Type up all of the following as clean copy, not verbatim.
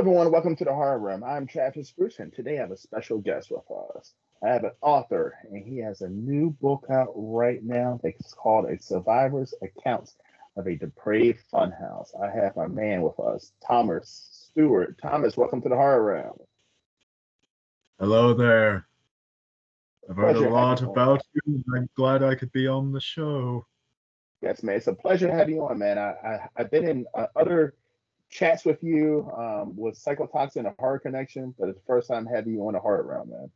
everyone. Welcome to the Horror Room. I'm Travis Bruce, and today I have a special guest with us. I have an author, and he has a new book out right now that's called A Survivor's Accounts of a Depraved Funhouse. I have my man with us, Thomas Stewart. Thomas, welcome to the Horror Room. Hello there. I've heard a Pleasure having lot you on. about you, and I'm glad I could be on the show. Yes, man. It's a pleasure having you on, man. I've been in other chats with you with Psychotoxin and Horror Connection, but it's the first time having you on the Horror Room, man.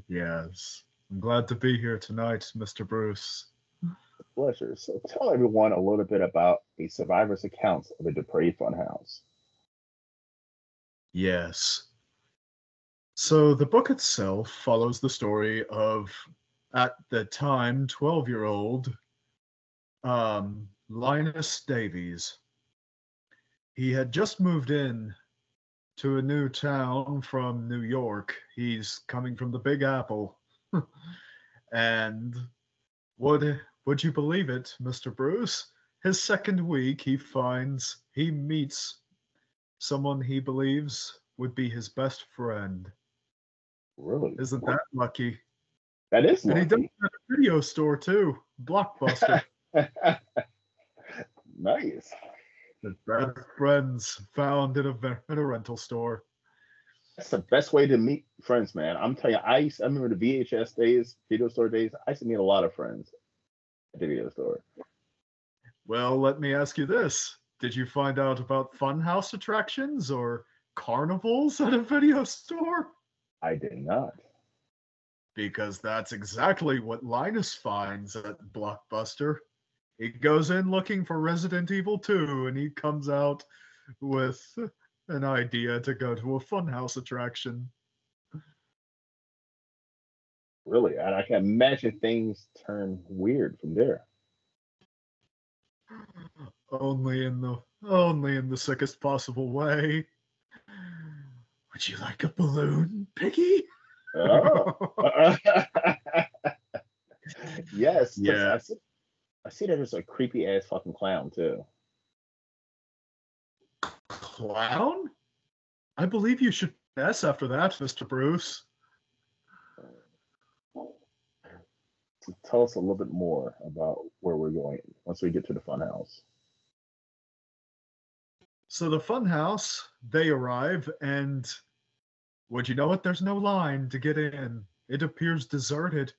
Yes, I'm glad to be here tonight, Mr. Bruce. Pleasure. So tell everyone a little bit about a survivor's accounts of a depraved funhouse. Yes. So the book itself follows the story of, at the time, 12-year-old Linus Davies. He had just moved in to a new town from New York. He's coming from the Big Apple. And would you believe it, Mr. Bruce? His second week, he meets someone he believes would be his best friend. Really? Isn't that lucky? That is And he does lucky. have a video store too, Blockbuster. Nice. The best friends found in a rental store. That's the best way to meet friends, man. I'm telling you, I remember the VHS days, video store days. I used to meet a lot of friends at the video store. Well, let me ask you this. Did you find out about funhouse attractions or carnivals at a video store? I did not. Because that's exactly what Linus finds at Blockbuster. He goes in looking for Resident Evil 2, and he comes out with an idea to go to a funhouse attraction. Really, and I can imagine things turn weird from there. Only in the sickest possible way. Would you like a balloon, Piggy? Oh. Yes. Yeah. I see that there's a creepy ass fucking clown too. Clown? I believe you should S after that, Mr. Bruce. So tell us a little bit more about where we're going once we get to the funhouse. So the funhouse, they arrive, and would you know it? There's no line to get in. It appears deserted.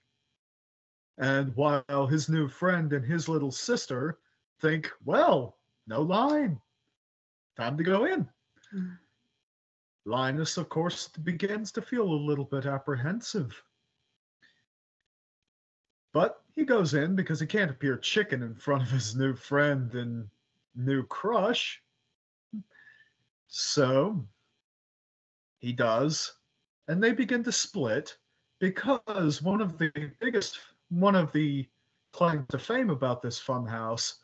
And while his new friend and his little sister think, well, no line. Time to go in. Linus, of course, begins to feel a little bit apprehensive. But he goes in because he can't appear chicken in front of his new friend and new crush. So he does, and they begin to split because one of the claims to fame about this funhouse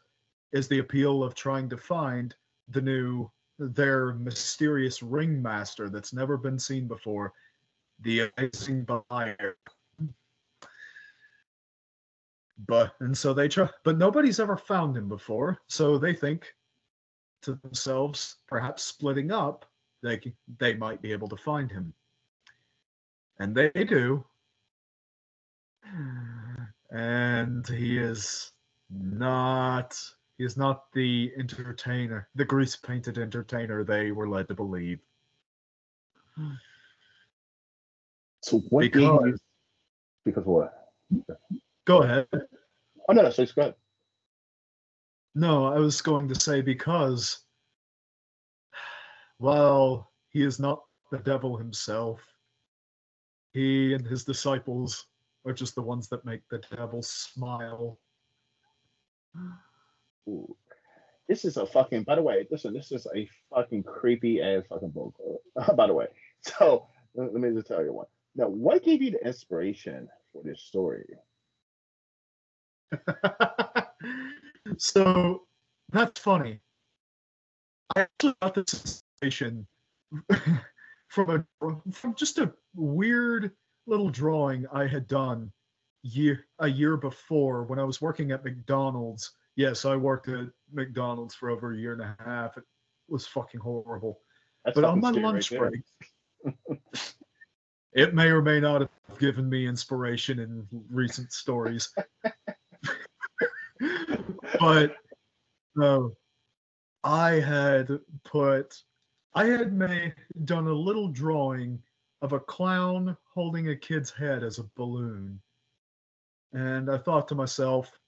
is the appeal of trying to find their mysterious ringmaster that's never been seen before, the amazing buyer. So they try, but nobody's ever found him before, so they think to themselves, perhaps splitting up, they might be able to find him. And they do. And he is not the entertainer, the grease-painted entertainer they were led to believe. So what gave you? Because what? Go ahead. Oh no, so it's good. No, I was going to say because, while he is not the devil himself, he and his disciples are just the ones that make the devil smile. Ooh. This is a fucking. By the way, listen. This is a fucking creepy ass fucking book. By the way, so let me just tell you one. Now, what gave you the inspiration for this story? So that's funny. I actually got this inspiration from just a weird little drawing I had done a year before when I was working at McDonald's. Yes, I worked at McDonald's for over a year and a half. It was fucking horrible. That's But on fucking my scary lunch right break, it may or may not have given me inspiration in recent stories. But no, I had done a little drawing of a clown holding a kid's head as a balloon. And I thought to myself,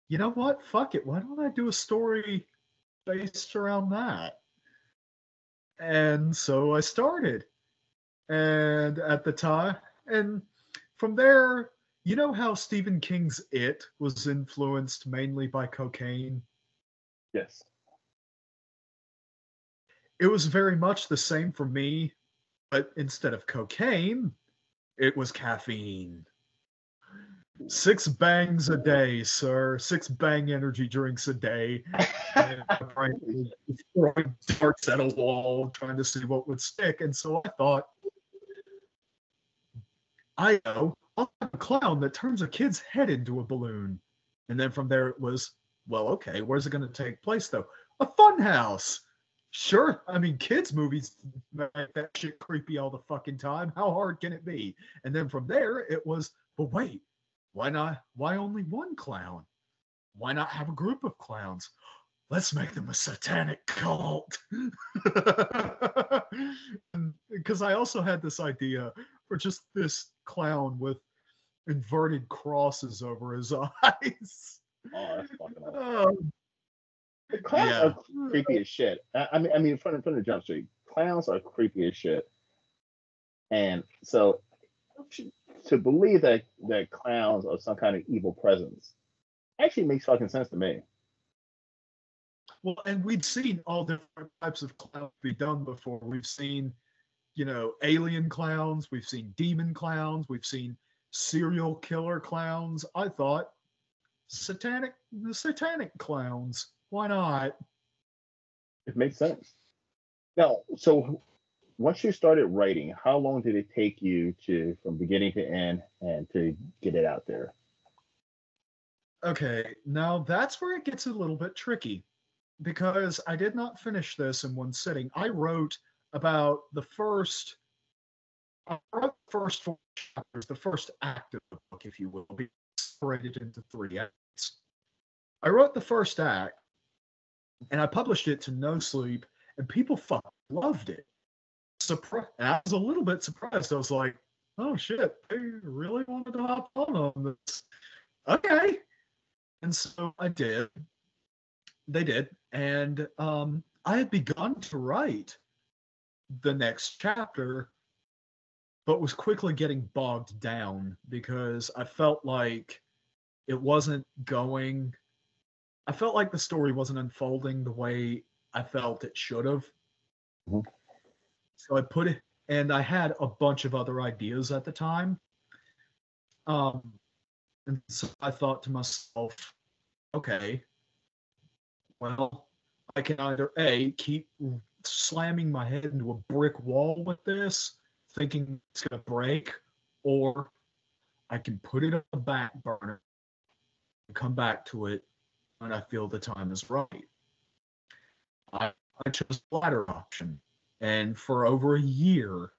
you know what? Fuck it. Why don't I do a story based around that? And so I started. And at the time, and from there, you know how Stephen King's It was influenced mainly by cocaine? Yes. It was very much the same for me, but instead of cocaine, it was caffeine. 6 bangs a day, sir. 6 bang energy drinks a day. And throwing darts at a wall, trying to see what would stick. And so I thought, I know, I'll have a clown that turns a kid's head into a balloon. And then from there it was, well, okay, where's it going to take place though? A funhouse. Sure, I mean, kids' movies make that shit creepy all the fucking time. How hard can it be? And then from there it was, but wait, why not? Why only one clown? Why not have a group of clowns? Let's make them a satanic cult. Because I also had this idea for just this clown with inverted crosses over his eyes. Oh, that's fucking awesome. The clowns Yeah. are creepy as shit. I mean, from the jump street, clowns are creepy as shit. And so, to believe that clowns are some kind of evil presence actually makes fucking sense to me. Well, and we'd seen all different types of clowns be done before. We've seen, you know, alien clowns. We've seen demon clowns. We've seen serial killer clowns. I thought satanic clowns. Why not? It makes sense. Now, so once you started writing, how long did it take you to from beginning to end and to get it out there? Okay, now that's where it gets a little bit tricky because I did not finish this in one sitting. I wrote about the first 4 chapters, the first act of the book, if you will, be separated into 3 acts. I wrote the first act and I published it to No Sleep, and people fucking loved it. And I was a little bit surprised. I was like, oh shit, they really wanted to hop on this. Okay. And so I did. They did. And I had begun to write the next chapter, but was quickly getting bogged down because I felt like it wasn't going. I felt like the story wasn't unfolding the way I felt it should have. Mm-hmm. So I put it, and I had a bunch of other ideas at the time. And so I thought to myself, okay, well, I can either A, keep slamming my head into a brick wall with this, thinking it's going to break, or I can put it on the back burner and come back to it when I feel the time is right. I chose the latter option. And for about a year,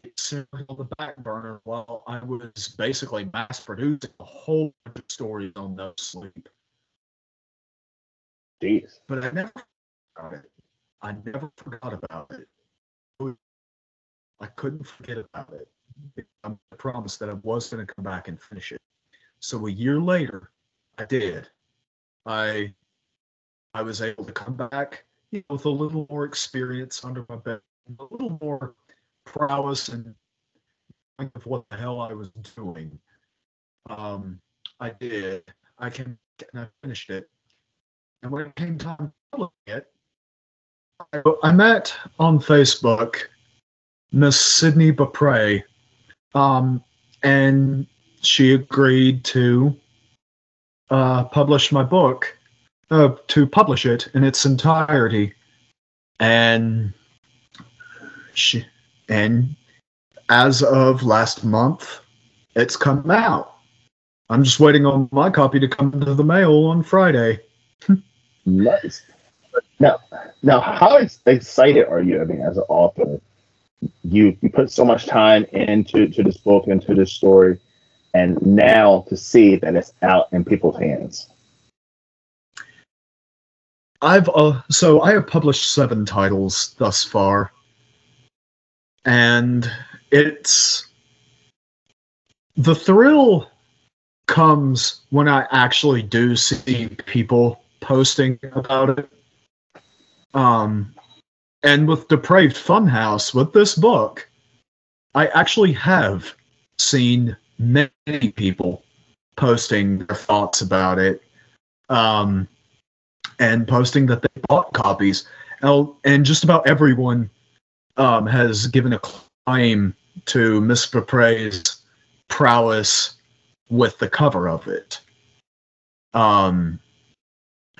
it sat on the back burner while I was basically mass producing a whole bunch of stories on No Sleep. Jeez. But I never forgot about it. I couldn't forget about it. I promised that I was going to come back and finish it. So a year later, I did. I was able to come back with a little more experience under my belt, a little more prowess and of what the hell I was doing. I did. I finished it. And when it came time to publish it, I met on Facebook Miss Sydney Beaupre, and she agreed to publish my book, to publish it in its entirety. And as of last month, it's come out. I'm just waiting on my copy to come into the mail on Friday. Nice. Now, now, how excited are you? I mean, as an author, you put so much time into this book, into this story, and now to see that it's out in people's hands. So I have published 7 titles thus far, and it's the thrill comes when I actually do see people posting about it. And with Depraved Funhouse, with this book, I actually have seen many people posting their thoughts about it, and posting that they bought copies. And just about everyone has given a claim to Miss Bepre's prowess with the cover of it.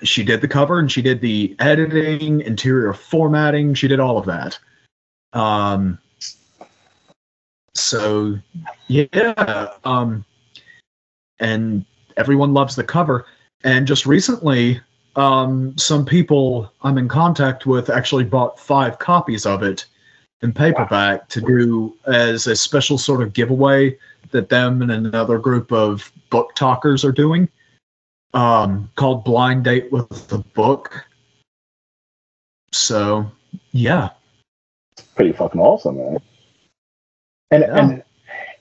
She did the cover, and she did the editing, interior formatting. She did all of that. So yeah, and everyone loves the cover. And just recently, some people I'm in contact with actually bought 5 copies of it in paperback to do as a special sort of giveaway that them and another group of book talkers are doing, called Blind Date with the Book. So, yeah. Pretty fucking awesome, man. And Yeah.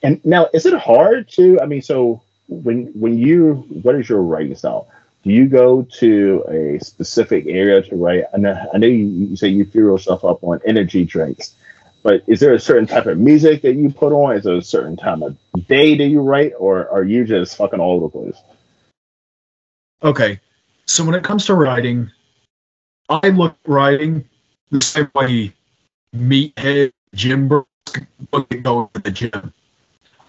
and now, is it hard to? I mean, so when you, what is your writing style? Do you go to a specific area to write? I know you say you fuel yourself up on energy drinks, but is there a certain type of music that you put on? Is there a certain time of day that you write, or are you just fucking all over the place? Okay. So when it comes to writing, I look at writing the same way meathead Jim Brooks look at going to the gym.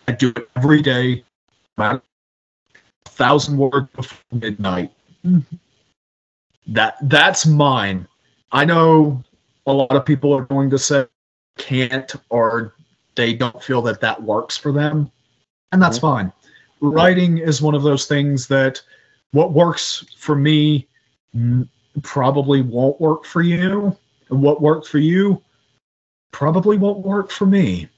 I do it every day, about 1,000 words before midnight. That's mine. I know a lot of people are going to say can't, or they don't feel that that works for them, and that's fine. Writing is one of those things that what works for me probably won't work for you, and what worked for you probably won't work for me.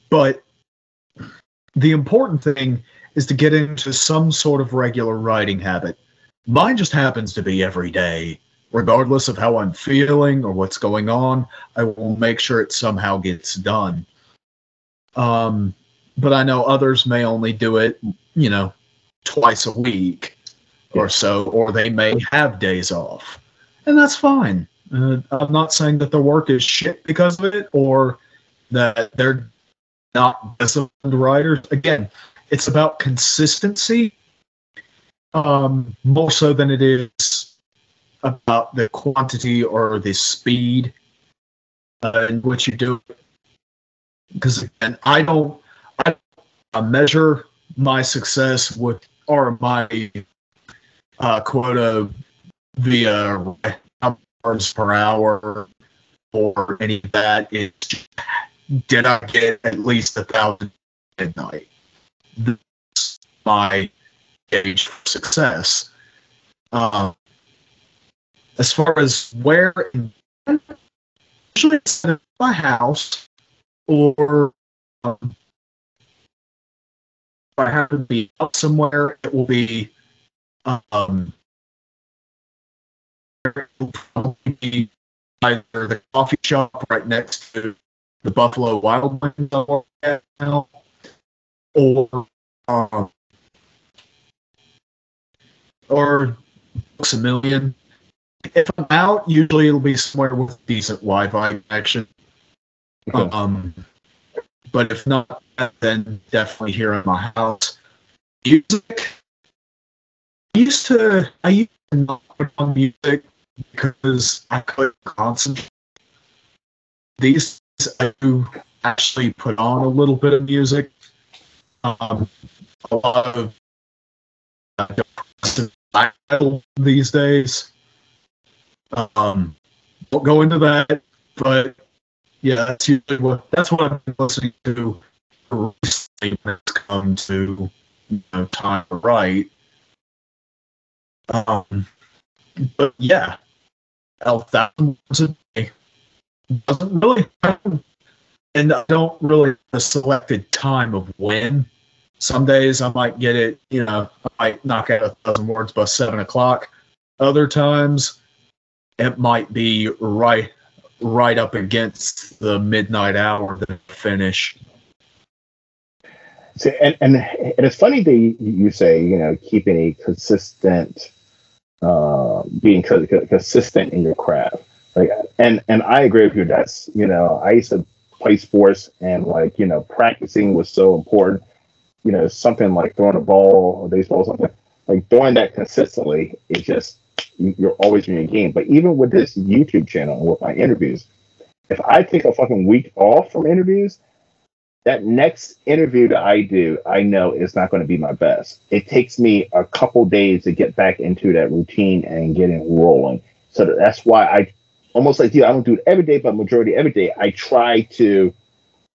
But the important thing is to get into some sort of regular writing habit. Mine just happens to be every day. Regardless of how I'm feeling or what's going on, I will make sure it somehow gets done. But I know others may only do it, twice a week or so, or they may have days off. And that's fine. I'm not saying that their work is shit because of it, or that they're not disciplined writers. Again, it's about consistency, more so than it is about the quantity or the speed in which you do it. Because again, I don't measure my success with, or my quota via hours per hour or any of that. It's, did I get at least 1,000 midnight? That's my gauge for success. As far as where, usually it's in my house, or if I happen to be out somewhere, it will be probably be either the coffee shop right next to the Buffalo Wild Wings I work at now, or Books A Million. If I'm out, usually it'll be somewhere with decent Wi-Fi connection. Okay. But if not, then definitely here in my house. Music. I used to not put on music because I couldn't concentrate. These days I do actually put on a little bit of music. A lot of depressive metal these days. Won't go into that, but yeah, that's usually that's what I've been listening to recently when it's come to time to write. But yeah, 1,000 words a day doesn't really happen. And I don't really have a selected time of when. Some days I might get it, I might knock out 1,000 words by 7 o'clock. Other times it might be right up against the midnight hour to finish. So, and it's funny that you say, keeping a consistent, being consistent in your craft. Like, and I agree with you. That's, I used to play sports, and practicing was so important. Something like throwing a ball or baseball or something, like doing that consistently is just, you're always in your game. But even with this YouTube channel and with my interviews, if I take a fucking week off from interviews, that next interview that I do, I know is not going to be my best. It takes me a couple days to get back into that routine and getting rolling. So that's why I, almost like you, I don't do it every day, but majority every day, I try to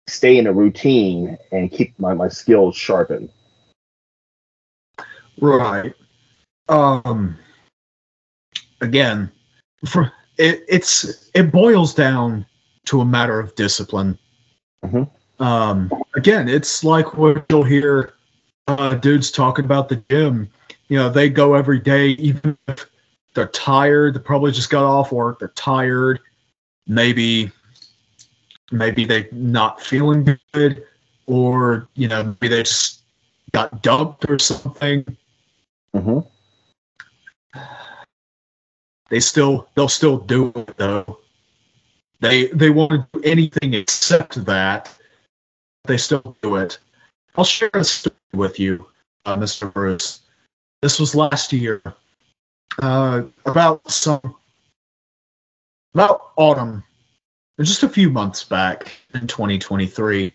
stay in a routine and keep my skills sharpened. Right. Again, it boils down to a matter of discipline. Mm-hmm. Again, it's like what you'll hear dudes talking about the gym. They go every day, even if they're tired. They probably just got off work. They're tired. Maybe they're not feeling good, or maybe they just got dumped or something. Mm-hmm. They'll still do it though. They won't do anything except that. They still do it. I'll share a story with you, Mr. Bruce. This was last year, about autumn, just a few months back in 2023.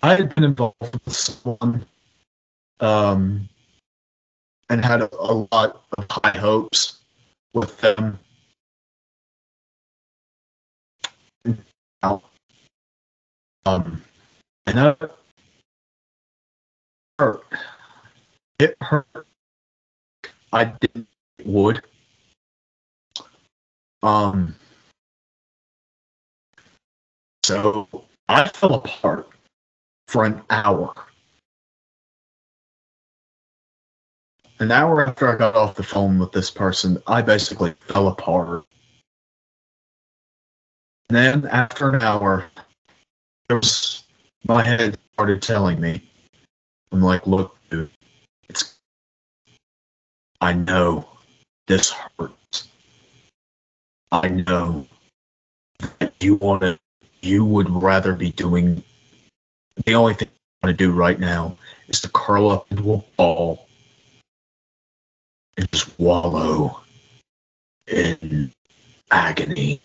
I had been involved with someone, and had a lot of high hopes with them. And that hurt. It hurt. I didn't think it would. So I fell apart for an hour. An hour after I got off the phone with this person, I basically fell apart. And then after an hour, my head started telling me, I'm like, look, dude, I know this hurts. I know that you would rather be doing, the only thing you want to do right now is to curl up into a ball and just wallow in agony.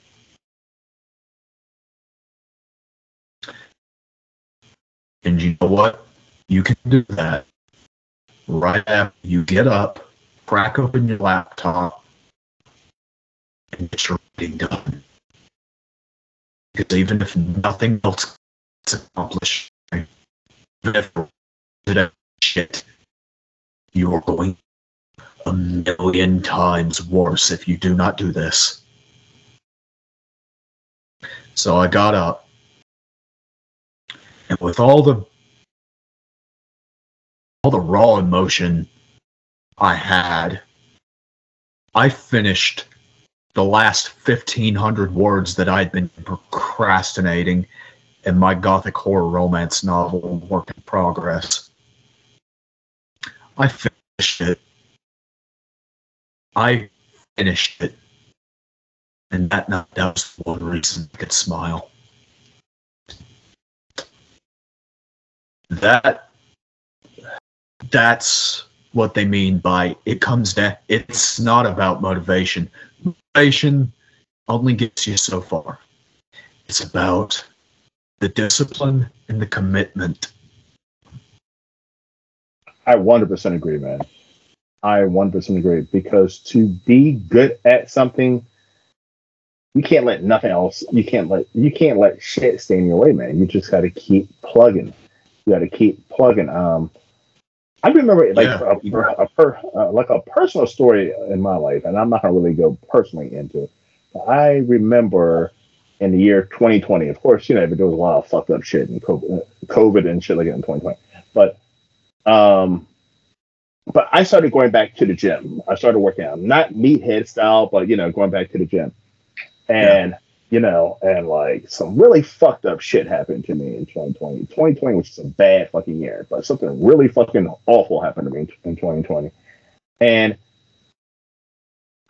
And you know what? You can do that right after you get up, crack open your laptop, and get your reading done. Because even if nothing else is accomplished, even if it's shit, you are going 1,000,000 times worse if you do not do this. So I got up, and with all the raw emotion I had, I finished the last 1,500 words that I'd been procrastinating in my gothic horror romance novel, Work in Progress. I finished it. And that was one reason I could smile. That's what they mean by it comes down. It's not about motivation. Motivation only gets you so far. It's about the discipline and the commitment. I 100% agree, man. I 100% agree, because to be good at something, you can't let nothing else. You can't let shit stay in your way, man. You just got to keep plugging. You got to keep plugging. I remember like Yeah. like a personal story in my life, and I'm not gonna really go personally into it. But I remember in the year 2020, of course, there was a lot of fucked up shit in COVID and shit like that in 2020. But um, but I started going back to the gym. I started working out, not meathead style, but going back to the gym. Yeah. And and like some really fucked up shit happened to me in 2020. 2020 was just a bad fucking year, but something really fucking awful happened to me in 2020. And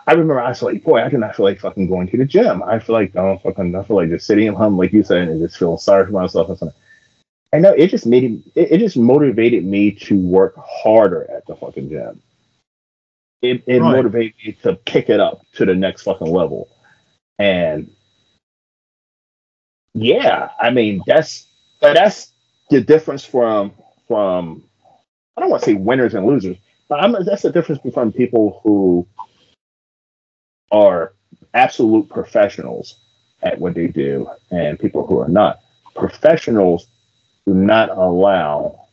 I remember I was like, boy, I do not feel like fucking going to the gym. I feel like I feel like just sitting at home, like you said, and just feeling sorry for myself and something. I know it just it just motivated me to work harder at the fucking gym. It Right. motivated me to pick it up to the next fucking level. And yeah, I mean that's the difference from I don't want to say winners and losers, but that's the difference between people who are absolute professionals at what they do and people who are not. Professionals do not allow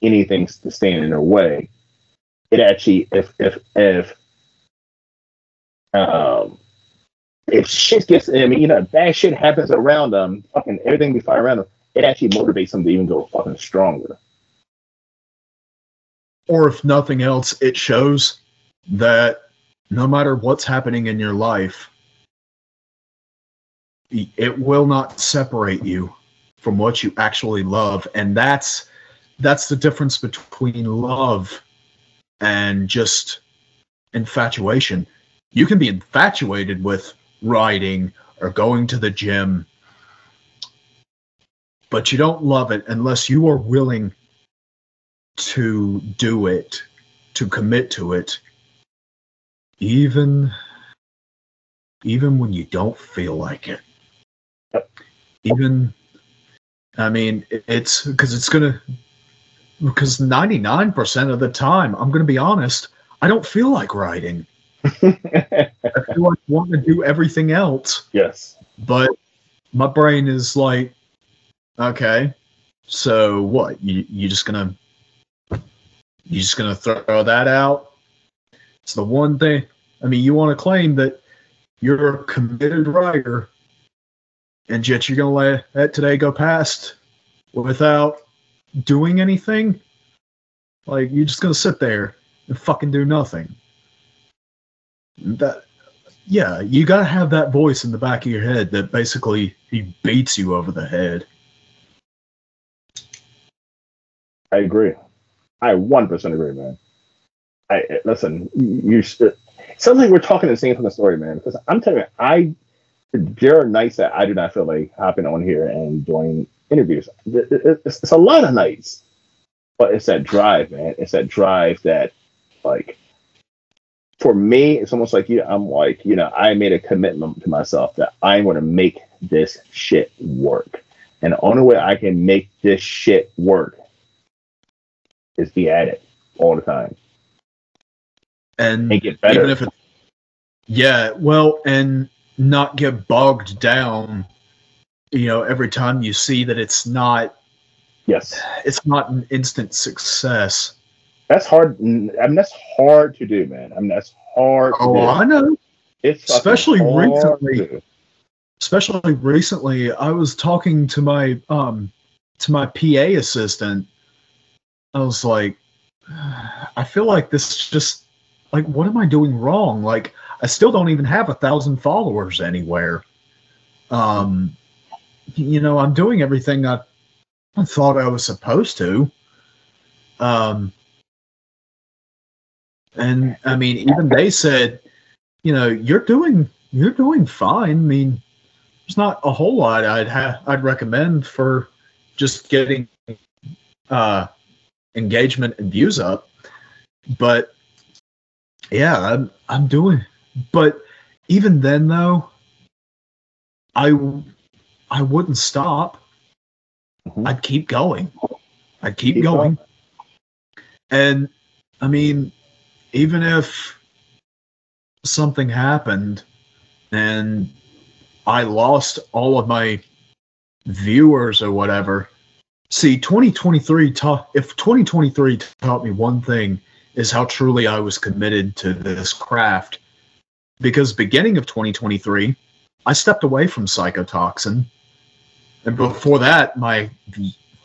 anything to stand in their way. It actually, um, if shit gets, I mean, bad shit happens around them, fucking everything be fine around them, it actually motivates them to even go fucking stronger. Or if nothing else, it shows that no matter what's happening in your life, it will not separate you from what you actually love. And that's the difference between love and just infatuation. You can be infatuated with riding or going to the gym, but you don't love it unless you are willing to do it, to commit to it, even when you don't feel like it. Even, I mean, it's because 99% of the time, I'm going to be honest, I don't feel like riding. I feel like wanting to do everything else. Yes. But my brain is like, okay, so what? You just gonna throw that out? It's the one thing. I mean, you want to claim that you're a committed rider, and yet you're gonna let today go past without doing anything? Like, you're just gonna sit there and fucking do nothing. Yeah, you gotta have that voice in the back of your head that basically he beats you over the head. I agree. I 1% agree, man. Listen. Sounds like we're talking the same from the story, man. Because I'm telling you, there are nights that I do not feel like hopping on here and doing interviews. It's a lot of nights, but it's that drive, man. It's that drive that, like, for me, it's almost like I'm like, I made a commitment to myself that I'm going to make this shit work, and the only way I can make this shit work is be at it all the time And and get better. even if and not get bogged down, every time you see that it's not an instant success. That's hard. I mean, that's hard to do, man. I mean, that's hard to do. Oh, I know. It's especially recently. Especially recently, I was talking to my PA assistant. I was like, I feel like this is just like, what am I doing wrong? Like, I still don't even have 1,000 followers anywhere. I'm doing everything I thought I was supposed to. And I mean, even they said, you're doing fine. I mean, there's not a whole lot I'd recommend for just getting engagement and views up. But yeah, I'm doing. But even then, though, I wouldn't stop. Mm-hmm. I'd keep going. I'd keep going. And I mean, even if something happened and I lost all of my viewers or whatever, See, 2023 taught, if 2023 taught me one thing, is how truly I was committed to this craft. Because beginning of 2023, I stepped away from psychotoxin. And before that, my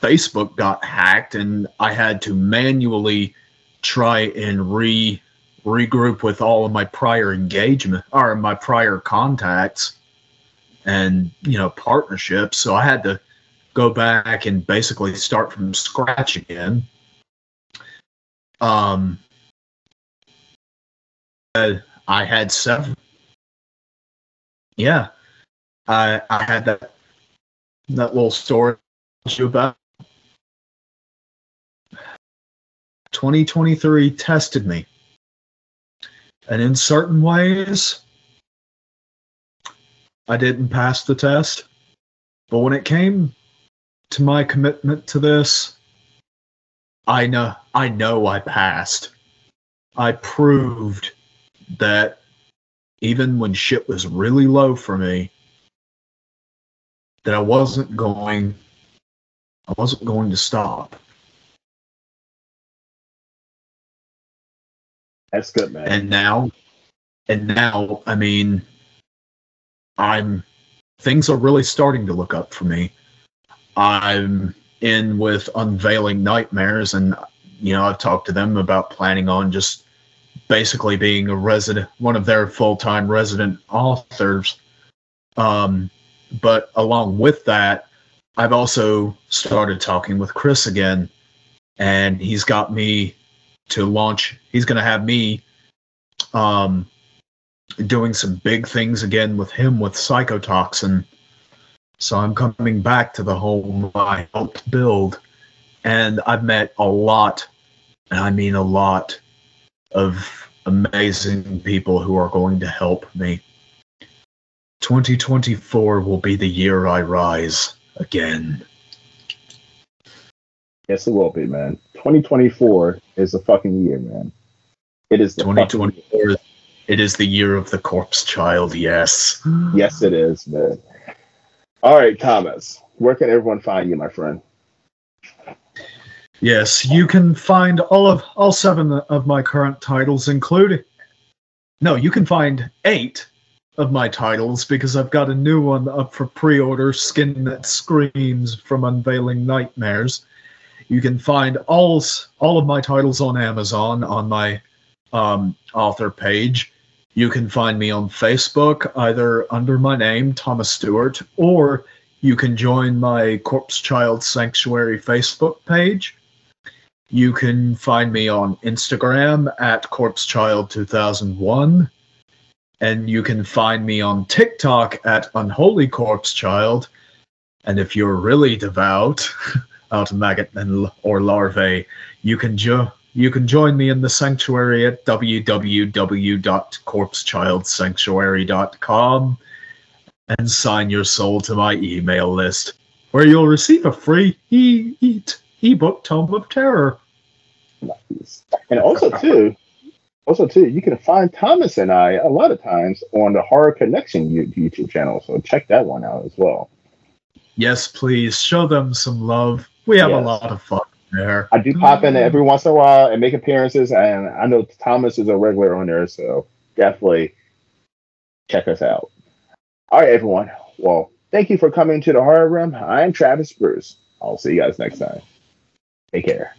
Facebook got hacked and I had to manually try and regroup with all of my prior engagement or my prior contacts and, you know, partnerships. So I had to go back and basically start from scratch again. I had seven. Yeah, I had that little story about 2023 tested me, and in certain ways, I didn't pass the test. But when it came to my commitment to this, I know I passed. I proved that even when shit was really low for me, that I wasn't going to stop. That's good, man. And now, I mean, things are really starting to look up for me. I'm in with Unveiling Nightmares, and you know, I've talked to them about planning on just basically being one of their full-time resident authors. But along with that, I've also started talking with Chris again, and he's got me to launch. He's going to have me doing some big things again with him with Psychotoxin. So I'm coming back to the home I helped build, and I've met a lot, and I mean a lot, of amazing people who are going to help me. 2024 will be the year I rise again. Yes, it will be, man. 2024 is a fucking year, man. It is the 2024. It is the year of the corpse child, yes. Yes, it is, man. All right, Thomas. Where can everyone find you, my friend? Yes, you can find all 7 of my current titles, including... No, you can find 8 of my titles, because I've got a new one up for pre-order, Skin That Screams from Unveiling Nightmares. You can find all of my titles on Amazon on my author page. You can find me on Facebook, either under my name, Thomas Stewart, or you can join my Corpse Child Sanctuary Facebook page. You can find me on Instagram at CorpseChild2001. And you can find me on TikTok at Unholy Corpse Child. And if you're really devout, out of maggot or larvae, you can join me in the sanctuary at www.corpsechildsanctuary.com and sign your soul to my email list, where you'll receive a free ebook Tome of Terror. Nice. And also too, you can find Thomas and I a lot of times on the Horror Connection YouTube channel, so check that one out as well. Yes, please show them some love. We have a lot of fun there. I do pop in every once in a while and make appearances, and I know Thomas is a regular on there, so definitely check us out. All right, everyone. Well, thank you for coming to the Horror Room. I'm Travis Bruce. I'll see you guys next time. Take care.